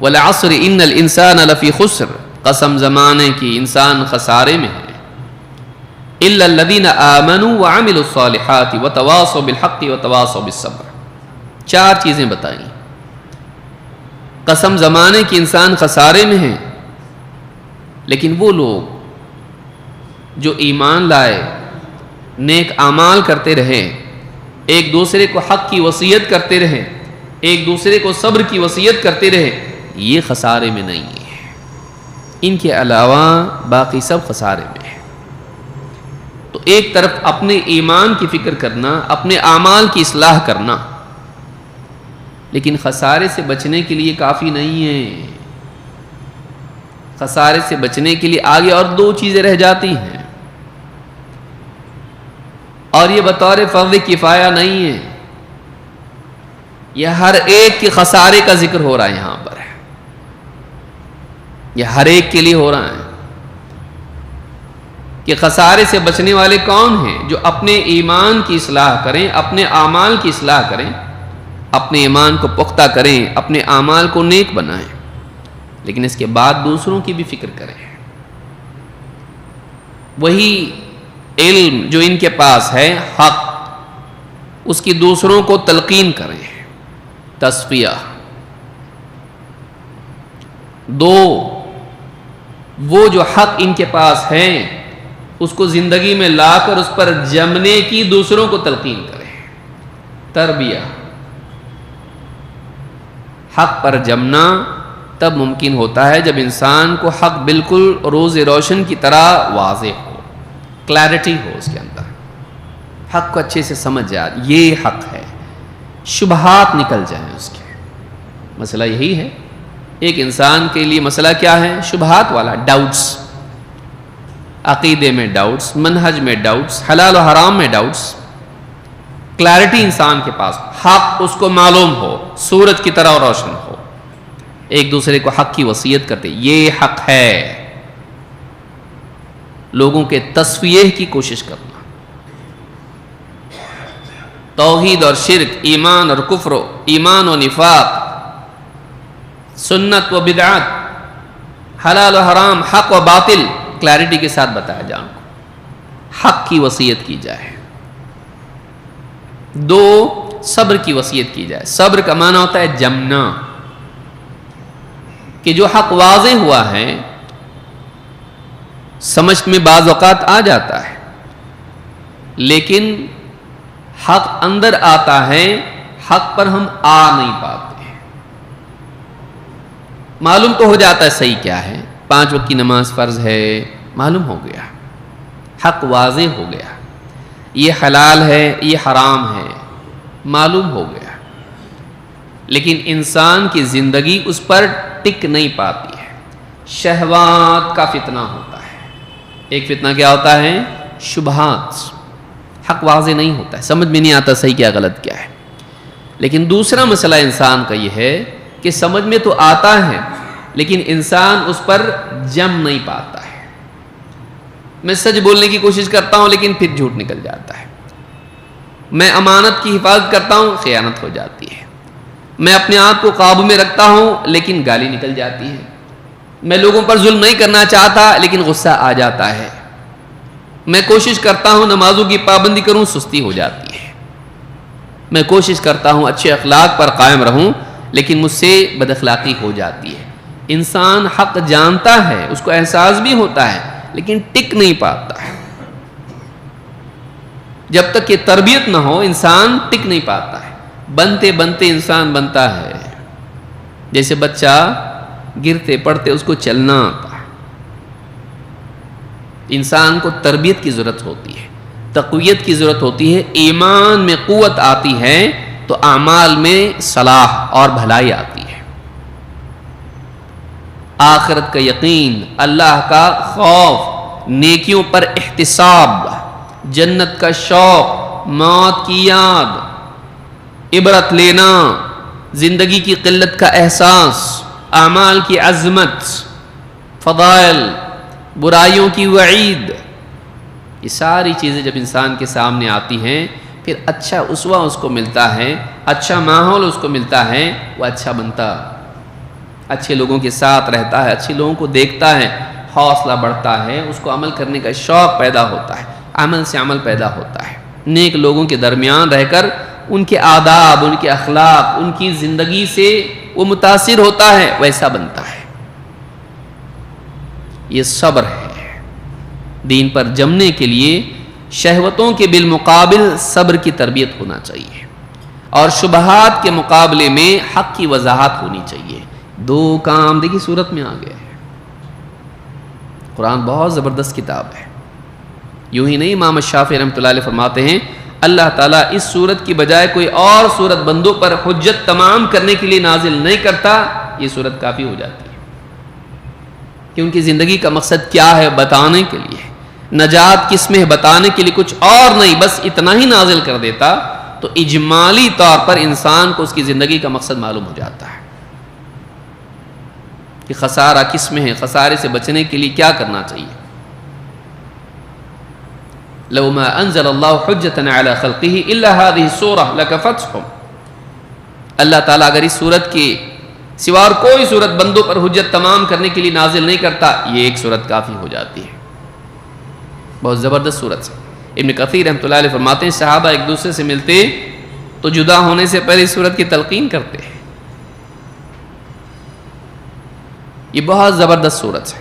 والعصر ان الانسان لفی خسر، قسم زمانے کی انسان خسارے میں ہے، الا الذین آمنوا وعملوا الصالحات وتواصوا بالحق وتواصوا بالصبر. 4 چیزیں بتائیں. قسم زمانے کی انسان خسارے میں ہے، لیکن وہ لوگ جو ایمان لائے، نیک اعمال کرتے رہے، ایک دوسرے کو حق کی وصیت کرتے رہے، ایک دوسرے کو صبر کی وصیت کرتے رہے، یہ خسارے میں نہیں ہے. ان کے علاوہ باقی سب خسارے میں ہے. تو ایک طرف اپنے ایمان کی فکر کرنا، اپنے اعمال کی اصلاح کرنا، لیکن خسارے سے بچنے کے لیے کافی نہیں ہے. خسارے سے بچنے کے لیے آگے اور 2 چیزیں رہ جاتی ہیں، اور یہ بطور فرض کفایہ نہیں ہے. یہ ہر ایک کے خسارے کا ذکر ہو رہا ہے یہاں پر، یہ ہر ایک کے لیے ہو رہا ہے کہ خسارے سے بچنے والے کون ہیں؟ جو اپنے ایمان کی اصلاح کریں، اپنے اعمال کی اصلاح کریں، اپنے ایمان کو پختہ کریں، اپنے اعمال کو نیک بنائیں، لیکن اس کے بعد دوسروں کی بھی فکر کریں. وہی علم جو ان کے پاس ہے حق، اس کی دوسروں کو تلقین کریں، تصفیہ. 2، وہ جو حق ان کے پاس ہے اس کو زندگی میں لا کر اس پر جمنے کی دوسروں کو تلقین کریں، تربیہ. حق پر جمنا تب ممکن ہوتا ہے جب انسان کو حق بالکل روز روشن کی طرح واضح ہو، کلیرٹی ہو اس کے اندر، حق کو اچھے سے سمجھ جائے یہ حق ہے، شبہات نکل جائیں اس کے. مسئلہ یہی ہے، ایک انسان کے لیے مسئلہ کیا ہے؟ شبہات والا، ڈاؤٹس، عقیدے میں ڈاؤٹس، منہج میں ڈاؤٹس، حلال و حرام میں ڈاؤٹس. کلیرٹی انسان کے پاس، حق اس کو معلوم ہو، سورج کی طرح روشن ہو، ایک دوسرے کو حق کی وصیت کرتے یہ حق ہے. لوگوں کے تصفیہ کی کوشش کرنا، توحید اور شرک، ایمان اور کفر، ایمان و نفاق، سنت و بدعت، حلال و حرام، حق و باطل کلیرٹی کے ساتھ بتایا جائے، حق کی وصیت کی جائے. 2، صبر کی وصیت کی جائے. صبر کا معنی ہوتا ہے جمنا، کہ جو حق واضح ہوا ہے سمجھ میں بعض اوقات آ جاتا ہے، لیکن حق اندر آتا ہے، حق پر ہم آ نہیں پاتے. معلوم تو ہو جاتا ہے صحیح کیا ہے، 5 وقت کی نماز فرض ہے، معلوم ہو گیا، حق واضح ہو گیا، یہ حلال ہے یہ حرام ہے، معلوم ہو گیا، لیکن انسان کی زندگی اس پر ٹک نہیں پاتی ہے. شہوات کا فتنہ ہوتا ہے. ایک فتنہ کیا ہوتا ہے؟ شبہات. حق واضح نہیں ہوتا ہے، سمجھ میں نہیں آتا صحیح کیا غلط کیا ہے. لیکن دوسرا مسئلہ انسان کا یہ ہے کہ سمجھ میں تو آتا ہے لیکن انسان اس پر جم نہیں پاتا ہے. میں سچ بولنے کی کوشش کرتا ہوں لیکن پھر جھوٹ نکل جاتا ہے. میں امانت کی حفاظت کرتا ہوں، خیانت ہو جاتی ہے. میں اپنے آپ کو قابو میں رکھتا ہوں لیکن گالی نکل جاتی ہے. میں لوگوں پر ظلم نہیں کرنا چاہتا لیکن غصہ آ جاتا ہے. میں کوشش کرتا ہوں نمازوں کی پابندی کروں، سستی ہو جاتی ہے. میں کوشش کرتا ہوں اچھے اخلاق پر قائم رہوں لیکن مجھ سے بد اخلاقی ہو جاتی ہے. انسان حق جانتا ہے، اس کو احساس بھی ہوتا ہے لیکن ٹک نہیں پاتا ہے. جب تک کہ تربیت نہ ہو انسان ٹک نہیں پاتا ہے. بنتے بنتے انسان بنتا ہے، جیسے بچہ گرتے پڑتے اس کو چلنا آتا ہے. انسان کو تربیت کی ضرورت ہوتی ہے، تقویت کی ضرورت ہوتی ہے. ایمان میں قوت آتی ہے تو اعمال میں صلاح اور بھلائی آتی ہے. آخرت کا یقین، اللہ کا خوف، نیکیوں پر احتساب، جنت کا شوق، موت کی یاد، عبرت لینا، زندگی کی قلت کا احساس، اعمال کی عظمت، فضائل، برائیوں کی وعید، یہ ساری چیزیں جب انسان کے سامنے آتی ہیں پھر اچھا اسوہ اس کو ملتا ہے، اچھا ماحول اس کو ملتا ہے، وہ اچھا بنتا، اچھے لوگوں کے ساتھ رہتا ہے، اچھے لوگوں کو دیکھتا ہے، حوصلہ بڑھتا ہے، اس کو عمل کرنے کا شوق پیدا ہوتا ہے، عمل سے عمل پیدا ہوتا ہے، نیک لوگوں کے درمیان رہ کر ان کے آداب، ان کے اخلاق، ان کی زندگی سے وہ متاثر ہوتا ہے، ویسا بنتا ہے۔ یہ صبر ہے۔ دین پر جمنے کے لیے شہوتوں کے بالمقابل صبر کی تربیت ہونا چاہیے، اور شبہات کے مقابلے میں حق کی وضاحت ہونی چاہیے۔ دو کام دیکھیے سورت میں آ گئے ہیں۔ قرآن بہت زبردست کتاب ہے۔ یوں ہی نہیں، امام شافعی رحمۃ اللہ علیہ فرماتے ہیں اللہ تعالیٰ اس صورت کی بجائے کوئی اور صورت بندوں پر حجت تمام کرنے کے لیے نازل نہیں کرتا، یہ صورت کافی ہو جاتی ہے، کہ ان کی زندگی کا مقصد کیا ہے بتانے کے لیے، نجات کس میں ہے بتانے کے لیے، کچھ اور نہیں، بس اتنا ہی نازل کر دیتا تو اجمالی طور پر انسان کو اس کی زندگی کا مقصد معلوم ہو جاتا ہے کہ خسارہ کس میں ہے، خسارے سے بچنے کے لیے کیا کرنا چاہیے۔ لو ما انزل اللہ حجۃ علی خلقہ الا هذه السورۃ لکفتھم، اللہ تعالیٰ اگر اس صورت کے سوا اور کوئی صورت بندوں پر حجت تمام کرنے کے لیے نازل نہیں کرتا، یہ ایک صورت کافی ہو جاتی ہے۔ بہت زبردست صورت ہے۔ ابن کثیر رحمۃ اللہ علیہ فرماتے ہیں صحابہ ایک دوسرے سے ملتے تو جدا ہونے سے پہلے اس صورت کی تلقین کرتے ہیں۔ یہ بہت زبردست صورت ہے۔